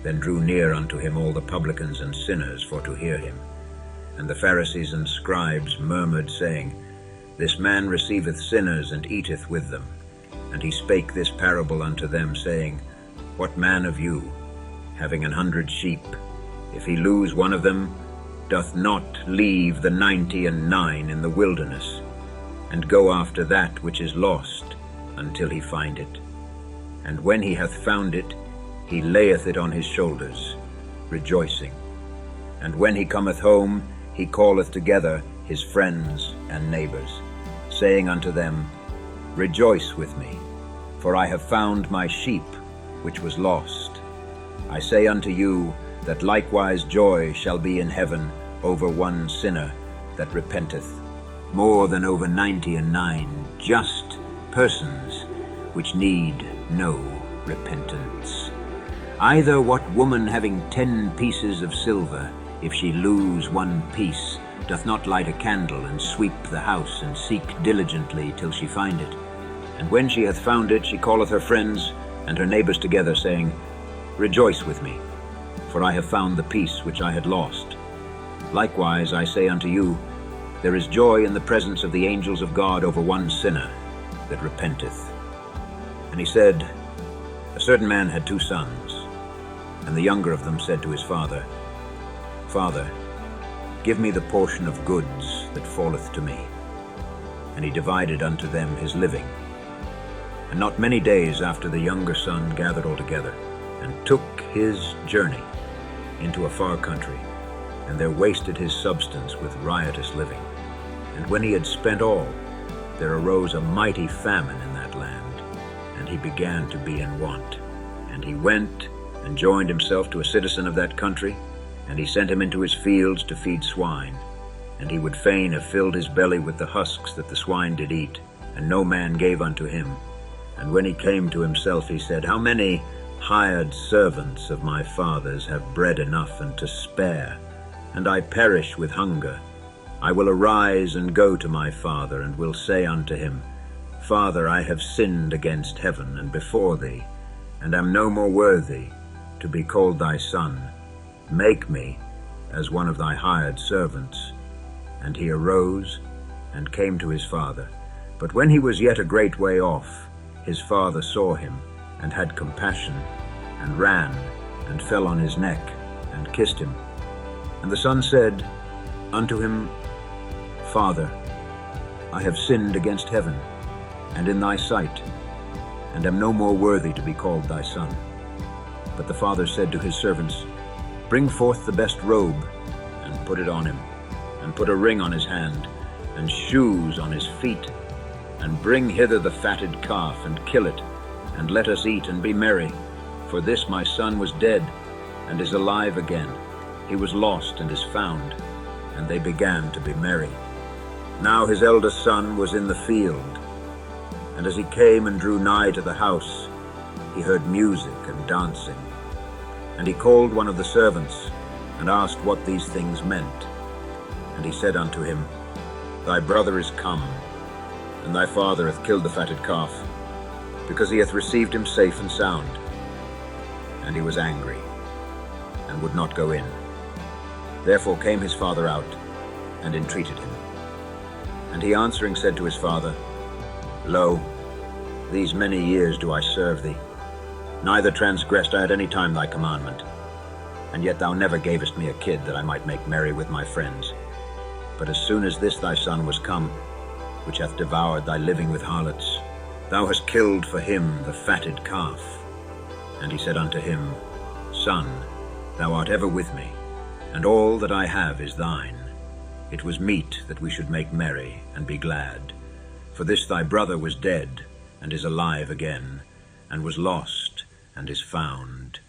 Then drew near unto him all the publicans and sinners for to hear him. And the Pharisees and scribes murmured, saying, This man receiveth sinners and eateth with them. And he spake this parable unto them, saying, What man of you, having 100 sheep, if he lose one of them, doth not leave the 99 in the wilderness, and go after that which is lost, until he find it? And when he hath found it, he layeth it on his shoulders, rejoicing. And when he cometh home, he calleth together his friends and neighbors, saying unto them, Rejoice with me, for I have found my sheep which was lost. I say unto you, that likewise joy shall be in heaven over one sinner that repenteth, more than over 99 just persons which need no repentance. Either what woman having 10 pieces of silver, if she lose one piece, doth not light a candle, and sweep the house, and seek diligently till she find it? And when she hath found it, she calleth her friends and her neighbors together, saying, Rejoice with me, for I have found the piece which I had lost. Likewise, I say unto you, there is joy in the presence of the angels of God over one sinner that repenteth. And he said, A certain man had 2 sons, and the younger of them said to his father, Father, give me the portion of goods that falleth to me. And he divided unto them his living. And not many days after, the younger son gathered all together, and took his journey into a far country, and there wasted his substance with riotous living. And when he had spent all, there arose a mighty famine in that land, and he began to be in want. And he went and joined himself to a citizen of that country, and he sent him into his fields to feed swine. And he would fain have filled his belly with the husks that the swine did eat, and no man gave unto him. And when he came to himself, he said, How many hired servants of my father's have bread enough and to spare, and I perish with hunger? I will arise and go to my father, and will say unto him, Father, I have sinned against heaven and before thee, and am no more worthy to be called thy son. Make me as one of thy hired servants. And he arose and came to his father. But when he was yet a great way off, his father saw him, and had compassion, and ran, and fell on his neck, and kissed him. And the son said unto him, Father, I have sinned against heaven, and in thy sight, and am no more worthy to be called thy son. But the father said to his servants, Bring forth the best robe, and put it on him, and put a ring on his hand, and shoes on his feet, and bring hither the fatted calf, and kill it, and let us eat and be merry. For this my son was dead, and is alive again. He was lost, and is found. And they began to be merry. Now his eldest son was in the field, and as he came and drew nigh to the house, he heard music and dancing. And he called one of the servants, and asked what these things meant. And he said unto him, Thy brother is come, and thy father hath killed the fatted calf, because he hath received him safe and sound. And he was angry, and would not go in. Therefore came his father out, and entreated him. And he answering said to his father, Lo, these many years do I serve thee, neither transgressed I at any time thy commandment. And yet thou never gavest me a kid, that I might make merry with my friends. But as soon as this thy son was come, which hath devoured thy living with harlots, thou hast killed for him the fatted calf. And he said unto him, Son, thou art ever with me, and all that I have is thine. It was meet that we should make merry and be glad. For this thy brother was dead, and is alive again, and was lost, and is found.